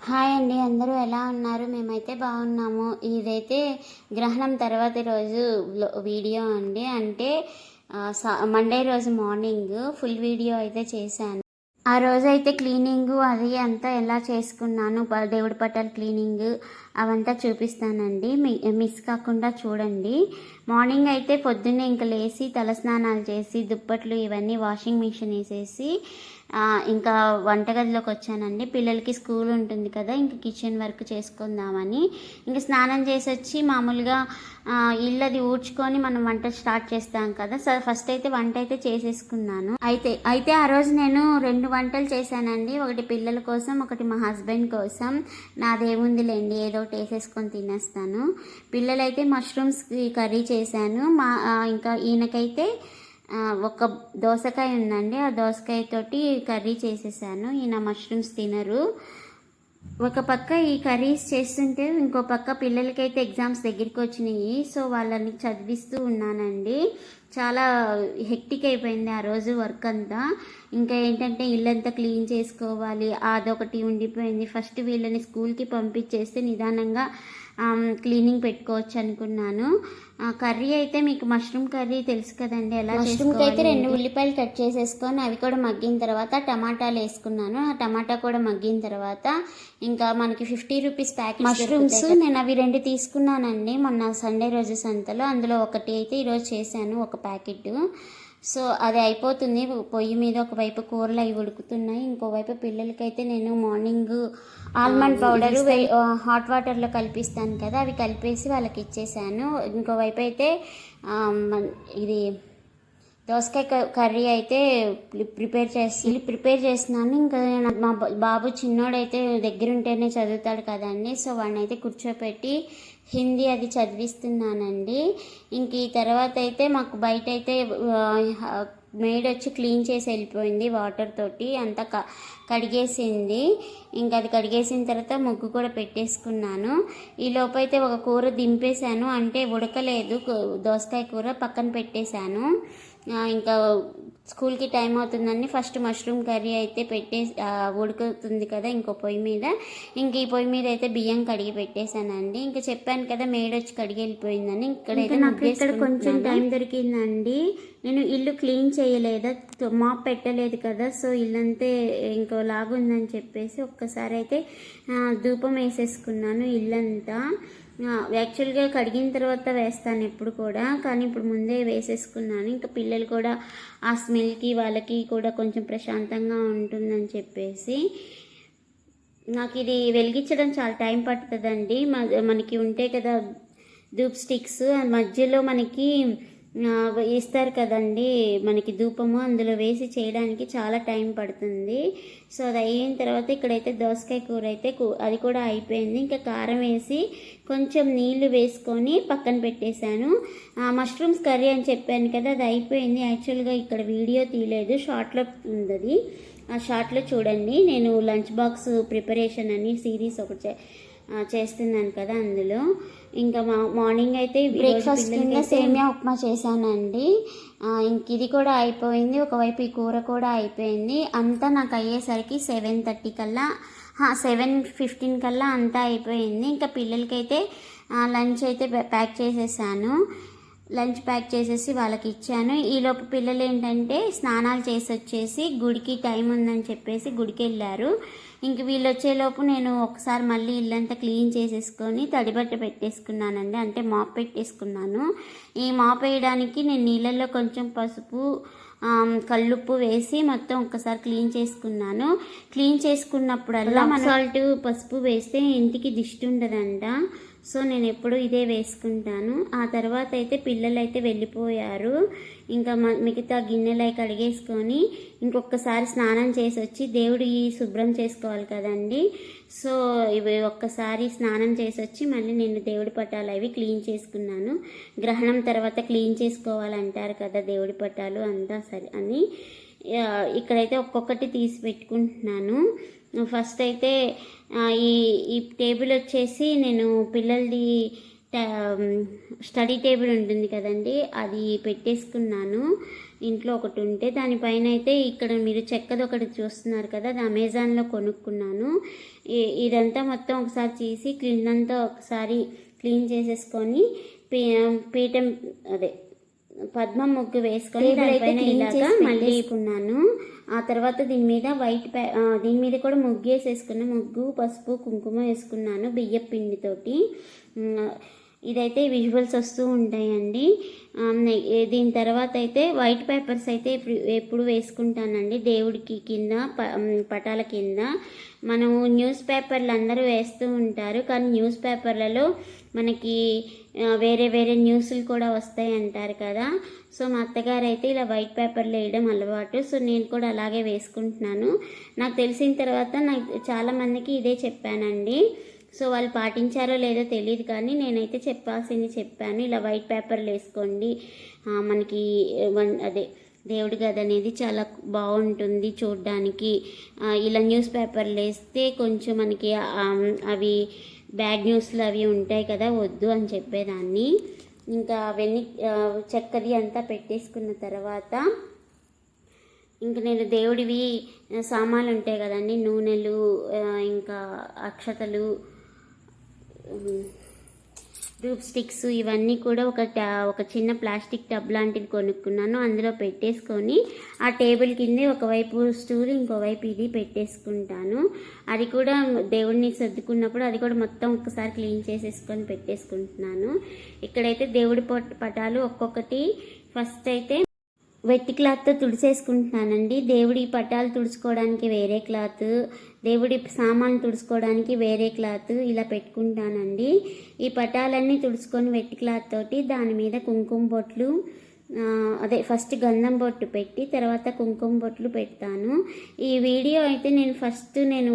Hi అండి, అందరూ ఎలా ఉన్నారు? మేమైతే బాగున్నాము. ఇదైతే గ్రహణం తర్వాతి రోజు వీడియో అండి. అంటే మండే రోజు మార్నింగ్ ఫుల్ వీడియో అయితే చేశాను. ఆ రోజైతే క్లీనింగ్ అది అంతా ఎలా చేసుకున్నాను, దేవుడి పట్టాల క్లీనింగ్ అవంతా చూపిస్తానండి. మిస్ కాకుండా చూడండి. మార్నింగ్ అయితే పొద్దున్నే ఇంకా లేచి తలస్నానాలు చేసి దుప్పట్లు ఇవన్నీ వాషింగ్ మిషన్ వేసేసి ఇంకా వంటగదిలోకి వచ్చానండి. పిల్లలకి స్కూల్ ఉంటుంది కదా, ఇంకా కిచెన్ వర్క్ చేసుకుందామని ఇంకా స్నానం చేసి వచ్చి మామూలుగా ఇల్లది ఊడ్చుకొని మనం వంట స్టార్ట్ చేస్తాం కదా. ఫస్ట్ అయితే వంట అయితే చేసేసుకున్నాను. అయితే ఆ రోజు నేను 2 వంటలు చేశానండి. ఒకటి పిల్లల కోసం, ఒకటి మా హస్బెండ్ కోసం. నాదేముందిలేండి, ఏదో ఒకటి వేసేసుకొని తినేస్తాను. పిల్లలైతే మష్రూమ్స్ కర్రీ చేశాను. ఇంకా ఈయనకైతే ఒక దోసకాయ ఉందండి, ఆ దోసకాయ తోటి కర్రీ చేసేసాను. ఈయన మష్రూమ్స్ తినరు. ఒక పక్క ఈ కర్రీస్ చేస్తుంటే ఇంకో పక్క పిల్లలకైతే ఎగ్జామ్స్ దగ్గరికి వచ్చినాయి. సో వాళ్ళని చదివిస్తూ ఉన్నానండి. చాలా హెక్టిక్ అయిపోయింది ఆ రోజు వర్క్ అంతా. ఇంకా ఏంటంటే ఇల్లంతా క్లీన్ చేసుకోవాలి, అదొకటి ఉండిపోయింది. ఫస్ట్ వీళ్ళని స్కూల్కి పంపించేస్తే నిదానంగా క్లీనింగ్ పెట్టుకోవచ్చు అనుకున్నాను. కర్రీ అయితే మీకు మష్రూమ్ కర్రీ తెలుసు కదండి, ఎలా మష్రూమ్కి అయితే 2 ఉల్లిపాయలు కట్ చేసేసుకొని అవి కూడా మగ్గిన తర్వాత టమాటాలు వేసుకున్నాను. ఆ టమాటా కూడా మగ్గిన తర్వాత ఇంకా మనకి 50 రూపీస్ ప్యాకెట్ మష్రూమ్స్ నేను అవి 2 తీసుకున్నానండి మొన్న సండే రోజు సంతలో. అందులో ఒకటి అయితే ఈరోజు చేశాను, ఒక ప్యాకెట్. సో అది అయిపోతుంది. పొయ్యి మీద ఒకవైపు కూరలు అవి ఉడుకుతున్నాయి, ఇంకోవైపు పిల్లలకైతే నేను మార్నింగ్ ఆల్మండ్ పౌడరు హాట్ వాటర్లో కలిపిస్తాను కదా, అవి కలిపేసి వాళ్ళకి ఇచ్చేసాను. ఇంకోవైపు అయితే ఇది దోసకాయ కర్రీ అయితే ప్రిపేర్ చేస్తున్నాను. ఇంకా మా బాబు చిన్నోడైతే దగ్గరుంటేనే చదువుతాడు కదండి, సో వాడిని అయితే కూర్చోపెట్టి హిందీ అది చదివిస్తున్నానండి. ఇంక ఈ తర్వాత అయితే మాకు బయట అయితే మేడ్ వచ్చి క్లీన్ చేసి వెళ్ళిపోయింది, వాటర్ తోటి అంతా కడిగేసింది. ఇంకా అది కడిగేసిన తర్వాత ముగ్గు కూడా పెట్టేసుకున్నాను. ఈ లోపైతే ఒక కూర దింపేశాను, అంటే ఉడకలేదు దోసకాయ కూర, పక్కన పెట్టేశాను. ఇంకా స్కూల్కి టైం అవుతుందని ఫస్ట్ మష్రూమ్ కర్రీ అయితే ఉడుకుతుంది కదా ఇంకో పొయ్యి మీద. ఇంక ఈ పొయ్యి మీద అయితే బియ్యం కడిగి పెట్టేశానండి. ఇంకా చెప్పాను కదా మేడ్ వచ్చి కడిగి వెళ్ళిపోయిందని. ఇక్కడ కొంచెం టైం దొరికిందండి. నేను ఇల్లు క్లీన్ చేయలేదా, మాప్ పెట్టలేదు కదా, సో ఇల్లంతే ఇంకో లాగుందని చెప్పేసి ఒక్కసారి అయితే ధూపం వేసేసుకున్నాను ఇల్లంతా. యాక్చువల్గా కడిగిన తర్వాత వేస్తాను ఎప్పుడు కూడా, కానీ ఇప్పుడు ముందే వేసేసుకున్నాను. ఇంకా పిల్లలు కూడా ఆ స్మెల్కి వాళ్ళకి కూడా కొంచెం ప్రశాంతంగా ఉంటుందని చెప్పేసి. నాకు ఇది వెలిగించడం చాలా టైం పడుతుందండి. మనకి ఉంటాయి కదా ధూప్ స్టిక్స్, మధ్యలో మనకి ఇస్తారు కదండి మనకి ధూపము, అందులో వేసి చేయడానికి చాలా టైం పడుతుంది. సో అది అయిన తర్వాత ఇక్కడైతే దోసకాయ కూర అయితే అది కూడా అయిపోయింది. ఇంకా కారం వేసి కొంచెం నీళ్లు వేసుకొని పక్కన పెట్టేశాను. మష్రూమ్స్ కర్రీ అని చెప్పాను కదా, అది అయిపోయింది. యాక్చువల్గా ఇక్కడ వీడియో తీయలేదు, షార్ట్లో ఉంది అది. ఆ షార్ట్లో చూడండి. నేను లంచ్ బాక్స్ ప్రిపరేషన్ అని సిరీస్ ఒకటి చేస్తున్నాను కదా, అందులో ఇంకా మార్నింగ్ అయితే బ్రేక్ఫాస్ట్ కింద సేమియా ఉప్మా చేశానండి. ఇంక ఇది కూడా అయిపోయింది. ఒకవైపు ఈ కూర కూడా అయిపోయింది. అంతా నాకు అయ్యేసరికి 7:30 కల్లా 7:15 కల్లా అంతా అయిపోయింది. ఇంకా పిల్లలకైతే లంచ్ అయితే ప్యాక్ చేసేసాను. లంచ్ ప్యాక్ చేసేసి వాళ్ళకి ఇచ్చాను. ఈలోపు పిల్లలు ఏంటంటే స్నానాలు చేసి వచ్చేసి గుడికి టైం ఉందని చెప్పేసి గుడికి వెళ్ళారు. ఇంక వీళ్ళు వచ్చేలోపు నేను ఒకసారి మళ్ళీ ఇల్లంతా క్లీన్ చేసేసుకొని తడిబట్ట పెట్టేసుకున్నానండి, అంటే మాప్ పెట్టేసుకున్నాను. ఈ మాప్ వేయడానికి నేను నీళ్ళల్లో కొంచెం పసుపు కల్లుప్పు వేసి మొత్తం ఒక్కసారి క్లీన్ చేసుకున్నాను. క్లీన్ చేసుకున్నప్పుడల్లా సాల్ట్ పసుపు వేస్తే ఇంటికి దిష్టి ఉండదంట, సో నేను ఎప్పుడు ఇదే వేసుకుంటాను. ఆ తర్వాత అయితే పిల్లలు అయితే వెళ్ళిపోయారు. ఇంకా మిగతా గిన్నెలు కడిగేసుకొని ఇంకొకసారి స్నానం చేసి వచ్చి దేవుడి శుభ్రం చేసుకోవాలి కదండి. సో ఇవి ఒక్కసారి స్నానం చేసి వచ్చి మళ్ళీ నేను దేవుడి పటాలు అవి క్లీన్ చేసుకున్నాను. గ్రహణం తర్వాత క్లీన్ చేసుకోవాలంటారు కదా దేవుడి పటాలు అంతా సరే అని ఇక్కడైతే ఒక్కొక్కటి తీసి పెట్టుకుంటున్నాను. ఫస్ట్ అయితే ఈ టేబుల్ వచ్చేసి నేను పిల్లలది స్టడీ టేబుల్ ఉంటుంది కదండి, అది పెట్టేసుకున్నాను. ఇంట్లో ఒకటి ఉంటే దానిపైన అయితే ఇక్కడ మీరు చెక్కది ఒకటి చూస్తున్నారు కదా, అది అమెజాన్లో కొనుక్కున్నాను. ఇదంతా మొత్తం ఒకసారి తీసి క్లీనంతా ఒకసారి క్లీన్ చేసేసుకొని పీఠం అదే పద్మం ముగ్గు వేసుకొని దానిపైన ఇలాగా మళ్ళీ వేసుకున్నాను. ఆ తర్వాత దీని మీద దీని మీద కూడా ముగ్గు వేసేసుకున్న ముగ్గు పసుపు కుంకుమ వేసుకున్నాను బియ్యం పిండితోటి. ఇదైతే విజువల్స్ వస్తూ ఉంటాయండి. దీని తర్వాత అయితే వైట్ పేపర్స్ అయితే ఎప్పుడు వేసుకుంటానండి దేవుడికి కింద పటాల కింద. మనము న్యూస్ పేపర్లు అందరూ వేస్తూ ఉంటారు, కానీ న్యూస్ పేపర్లలో మనకి వేరే వేరే న్యూస్లు కూడా వస్తాయి అంటారు కదా. సో మా అత్తగారు అయితే ఇలా వైట్ పేపర్లు వేయడం అలవాటు. సో నేను కూడా అలాగే వేసుకుంటున్నాను. నాకు తెలిసిన తర్వాత నాకు చాలామందికి ఇదే చెప్పానండి. సో వాళ్ళు పాటించారో లేదో తెలియదు, కానీ నేనైతే చెప్పాల్సింది చెప్పాను. ఇలా వైట్ పేపర్లు వేసుకోండి, మనకి అదే దేవుడి గది అనేది చాలా బాగుంటుంది చూడడానికి. ఇలా న్యూస్ పేపర్లు వేస్తే కొంచెం మనకి అవి బ్యాడ్ న్యూస్లు అవి ఉంటాయి కదా, వద్దు అని చెప్పేదాన్ని. ఇంకా అవన్నీ చెక్కది అంతా పెట్టేసుకున్న తర్వాత ఇంక నేను దేవుడివి సామాన్లు ఉంటాయి కదండి, నూనెలు ఇంకా అక్షతలు ధూప్ స్టిక్స్ ఇవన్నీ కూడా ఒక చిన్న ప్లాస్టిక్ టబ్ లాంటిది కొనుక్కున్నాను. అందులో పెట్టేసుకొని ఆ టేబుల్ కిందే ఒకవైపు స్టూల్ ఇంకోవైపు ఇది పెట్టేసుకుంటాను. అది కూడా దేవుడిని సర్దుకున్నప్పుడు అది కూడా మొత్తం ఒకసారి క్లీన్ చేసేసుకొని పెట్టేసుకుంటున్నాను. ఇక్కడైతే దేవుడి పటాలు ఒక్కొక్కటి ఫస్ట్ అయితే వెట్టి క్లాత్తో తుడిసేసుకుంటున్నానండి. దేవుడి పటాలు తుడుచుకోవడానికి వేరే క్లాత్, దేవుడి సామాన్లు తుడుచుకోవడానికి వేరే క్లాత్ ఇలా పెట్టుకుంటానండి. ఈ పటాలన్నీ తుడుచుకొని వెట్టి క్లాత్ తోటి దాని మీద కుంకుమ బొట్లు అదే ఫస్ట్ గంధం బొట్టు పెట్టి తర్వాత కుంకుమ బొట్లు పెడతాను. ఈ వీడియో అయితే నేను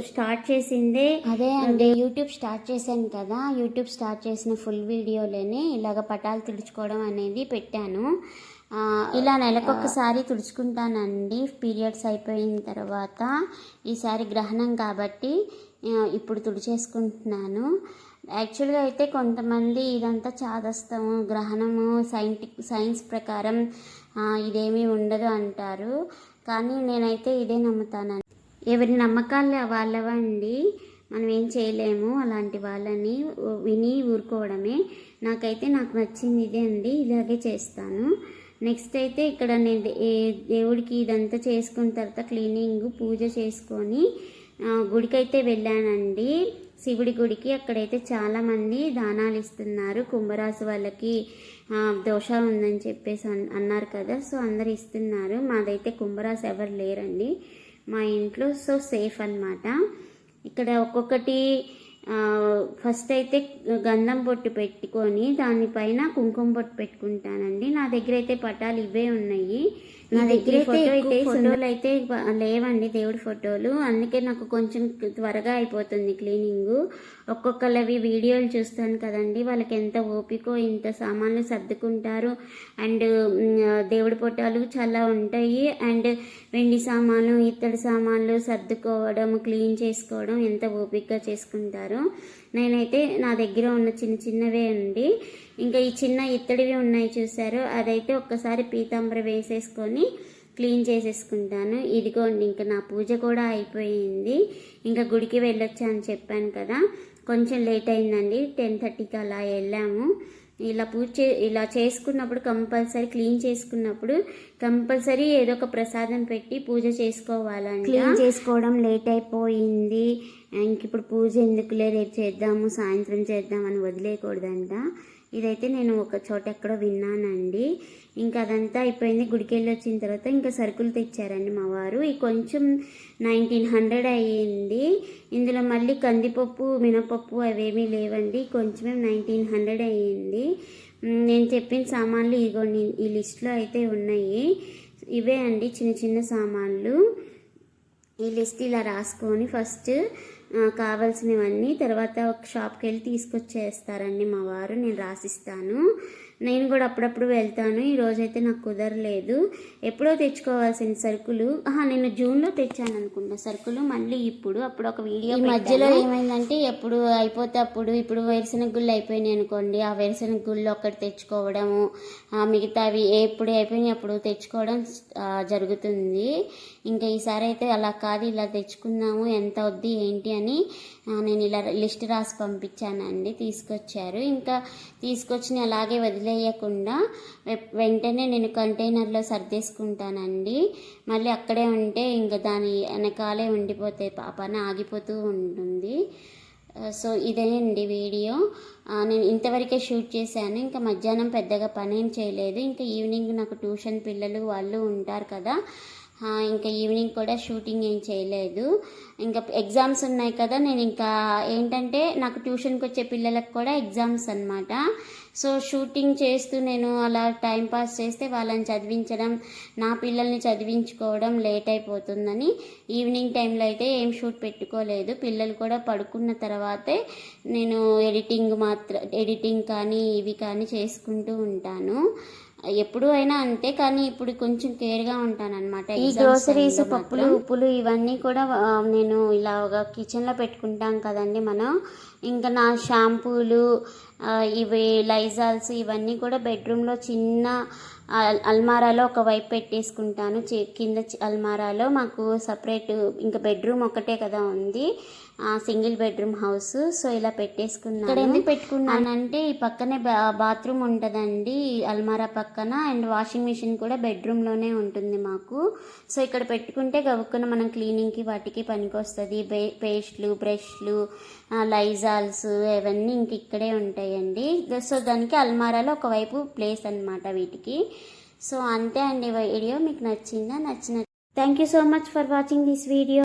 స్టార్ట్ చేసిందే అదే అండి. యూట్యూబ్ స్టార్ట్ చేశాను కదా, యూట్యూబ్ స్టార్ట్ చేసిన ఫుల్ వీడియోలోనే ఇలాగ పటాలు తుడుచుకోవడం అనేది పెట్టాను. ఇలా నెలకొకసారి తుడుచుకుంటానండి పీరియడ్స్ అయిపోయిన తర్వాత. ఈసారి గ్రహణం కాబట్టి ఇప్పుడు తుడిచేసుకుంటున్నాను. యాక్చువల్గా అయితే కొంతమంది ఇదంతా చాదస్తము, గ్రహణము సైన్స్ ప్రకారం ఇదేమీ ఉండదు అంటారు, కానీ నేనైతే ఇదే నమ్ముతానండి. ఎవరి నమ్మకాలు వాళ్ళవండి, మనం ఏం చేయలేము అలాంటి వాళ్ళని విని ఊరుకోవడమే. నాకు నచ్చింది ఇదే అండి, ఇలాగే చేస్తాను. నెక్స్ట్ అయితే ఇక్కడ నేను దేవుడికి ఇదంతా చేసుకున్న తర్వాత క్లీనింగ్ పూజ చేసుకొని గుడికైతే వెళ్ళానండి, శివుడి గుడికి. అక్కడైతే చాలామంది దానాలు ఇస్తున్నారు. కుంభరాశి వాళ్ళకి దోషం ఉందని చెప్పేసి అన్నారు కదా, సో అందరు ఇస్తున్నారు. మాదైతే కుంభరాశి ఎవరు లేరండి మా ఇంట్లో, సో సేఫ్ అన్నమాట. ఇక్కడ ఒక్కొక్కటి ఫస్ట్ అయితే గంధం బొట్టు పెట్టుకొని దానిపైన కుంకుమ బొట్టు పెట్టుకుంటానండి. నా దగ్గర అయితే పటాలు ఇవే ఉన్నాయి. నా దగ్గర ఫోటోలు అయితే లేవండి, దేవుడి ఫోటోలు. అందుకే నాకు కొంచెం త్వరగా అయిపోతుంది క్లీనింగ్. ఒక్కొక్కళ్ళవి వీడియోలు చూస్తాను కదండి, వాళ్ళకి ఎంత ఓపికో ఇంత సామాన్లు సర్దుకుంటారు. అండ్ దేవుడి ఫోటోలు చాలా ఉంటాయి, అండ్ వెండి సామాన్లు ఇత్తడి సామాన్లు సర్దుకోవడం క్లీన్ చేసుకోవడం ఎంత ఓపికగా చేసుకుంటారు. నేనైతే నా దగ్గర ఉన్న చిన్న చిన్నవే అండి. ఇంకా ఈ చిన్న ఇత్తడివి ఉన్నాయి చూసారు, అదైతే ఒక్కసారి పీతాంబర వేసేసుకొని క్లీన్ చేసేసుకుంటాను. ఇదిగోండి ఇంకా నా పూజ కూడా అయిపోయింది. ఇంకా గుడికి వెళ్ళొచ్చా అని చెప్పాను కదా, కొంచెం లేట్ అయిందండి. 10:30కి అలా వెళ్ళాము. ఇలా చేసుకున్నప్పుడు కంపల్సరీ క్లీన్ చేసుకున్నప్పుడు కంపల్సరీ ఏదో ఒక ప్రసాదం పెట్టి పూజ చేసుకోవాలండి. క్లీన్ చేసుకోవడం లేట్ అయిపోయింది, ఇంక ఇప్పుడు పూజ ఎందుకులే రేపు చేద్దాము సాయంత్రం చేద్దామని వదిలేయకూడదంట. ఇదైతే నేను ఒక చోట ఎక్కడో విన్నానండి. ఇంకా అదంతా అయిపోయింది. గుడికి వెళ్ళి వచ్చిన తర్వాత ఇంకా సరుకులు తెచ్చారండి మా వారు. ఈ కొంచెం 1900 అయ్యింది. ఇందులో మళ్ళీ కందిపప్పు మినపప్పు అవేమీ లేవండి, కొంచెమే 1900 అయ్యింది. నేను చెప్పిన సామాన్లు ఇదిగోండి ఈ లిస్ట్లో అయితే ఉన్నాయి. ఇవే అండి చిన్న చిన్న సామాన్లు. ఈ లిస్ట్ ఇలా రాసుకొని ఫస్ట్ కావాల్సినవన్నీ తర్వాత ఒక షాప్కి వెళ్ళి తీసుకొచ్చేస్తారండి మా వారు. నేను రాసిస్తాను. నేను కూడా అప్పుడప్పుడు వెళ్తాను. ఈ రోజైతే నాకు కుదరలేదు. ఎప్పుడో తెచ్చుకోవాల్సిన సరుకులు నేను జూన్లో తెచ్చాను అనుకుంటా సరుకులు, మళ్ళీ అప్పుడు ఒక వీడియో మధ్యలో ఏమైందంటే ఎప్పుడు అయిపోతే అప్పుడు ఇప్పుడు వేరుశనగ గుళ్ళు అయిపోయినాయి అనుకోండి, ఆ వేరుశనగ గుళ్ళు ఒకటి తెచ్చుకోవడము, మిగతావి ఎప్పుడు అయిపోయినాయి అప్పుడు తెచ్చుకోవడం జరుగుతుంది. ఇంకా ఈసారి అయితే అలా కాదు, ఇలా తెచ్చుకుందాము, ఎంత వద్ది ఏంటి అని నేను ఇలా లిస్ట్ రాసి పంపించానండి. తీసుకొచ్చారు. ఇంకా తీసుకొచ్చి అలాగే వదిలేయకుండా వెంటనే నేను కంటైనర్లో సర్దేసుకుంటానండి. మళ్ళీ అక్కడే ఉంటే ఇంకా దాని వెనకాలే ఉండిపోతే పని ఆగిపోతూ ఉంటుంది. సో ఇదేనండి వీడియో. నేను ఇంతవరకే షూట్ చేశాను. ఇంకా మధ్యాహ్నం పెద్దగా పని ఏం చేయలేదు. ఇంకా ఈవినింగ్ నాకు ట్యూషన్ పిల్లలు వాళ్ళు ఉంటారు కదా, ఇంకా ఈవినింగ్ కూడా షూటింగ్ ఏం చేయలేదు. ఇంకా ఎగ్జామ్స్ ఉన్నాయి కదా, నేను ఇంకా ఏంటంటే నాకు ట్యూషన్కి వచ్చే పిల్లలకు కూడా ఎగ్జామ్స్ అన్నమాట. సో షూటింగ్ చేస్తూ నేను అలా టైంపాస్ చేస్తే వాళ్ళని చదివించడం, నా పిల్లల్ని చదివించుకోవడం లేట్ అయిపోతుందని ఈవినింగ్ టైంలో అయితే ఏం షూట్ పెట్టుకోలేదు. పిల్లలు కూడా పడుకున్న తర్వాతే నేను ఎడిటింగ్ కానీ ఇవి కానీ చేసుకుంటూ ఉంటాను. ఎప్పుడు అయినా అంతే, కానీ ఇప్పుడు కొంచెం కేర్గా ఉంటాను అనమాట. ఈ గ్రోసరీస్, పప్పులు, ఉప్పులు ఇవన్నీ కూడా నేను ఇలాగా కిచెన్లో పెట్టుకుంటాం కదండి మనం. ఇంకా నా షాంపూలు, ఇవి లైజాల్స్ ఇవన్నీ కూడా బెడ్రూమ్లో చిన్న అల్మారాలో ఒక వైపు పెట్టేసుకుంటాను. కింద అల్మారాలో మాకు సపరేట్ ఇంకా బెడ్రూమ్ ఒకటే కదా ఉంది, సింగిల్ బెడ్రూమ్ హౌస్. సో ఇలా పెట్టేసుకున్నాను. ఇక్కడ ఎందుకు పెట్టుకున్నానంటే ఈ పక్కనే బాత్రూమ్ ఉంటుందండి అల్మారా పక్కన, అండ్ వాషింగ్ మిషన్ కూడా బెడ్రూమ్లోనే ఉంటుంది మాకు. సో ఇక్కడ పెట్టుకుంటే గవుక్కున మనం క్లీనింగ్కి వాటికి పనికొస్తుంది. పేస్ట్లు, బ్రష్లు, లైజాల్స్ ఇవన్నీ ఇంక ఇక్కడే ఉంటాయండి. సో దానికి అల్మారాలో ఒకవైపు ప్లేస్ అన్నమాట వీటికి. సో అంతే అండి వీడియో. మీకు నచ్చిందా? Thank you so much for watching this video.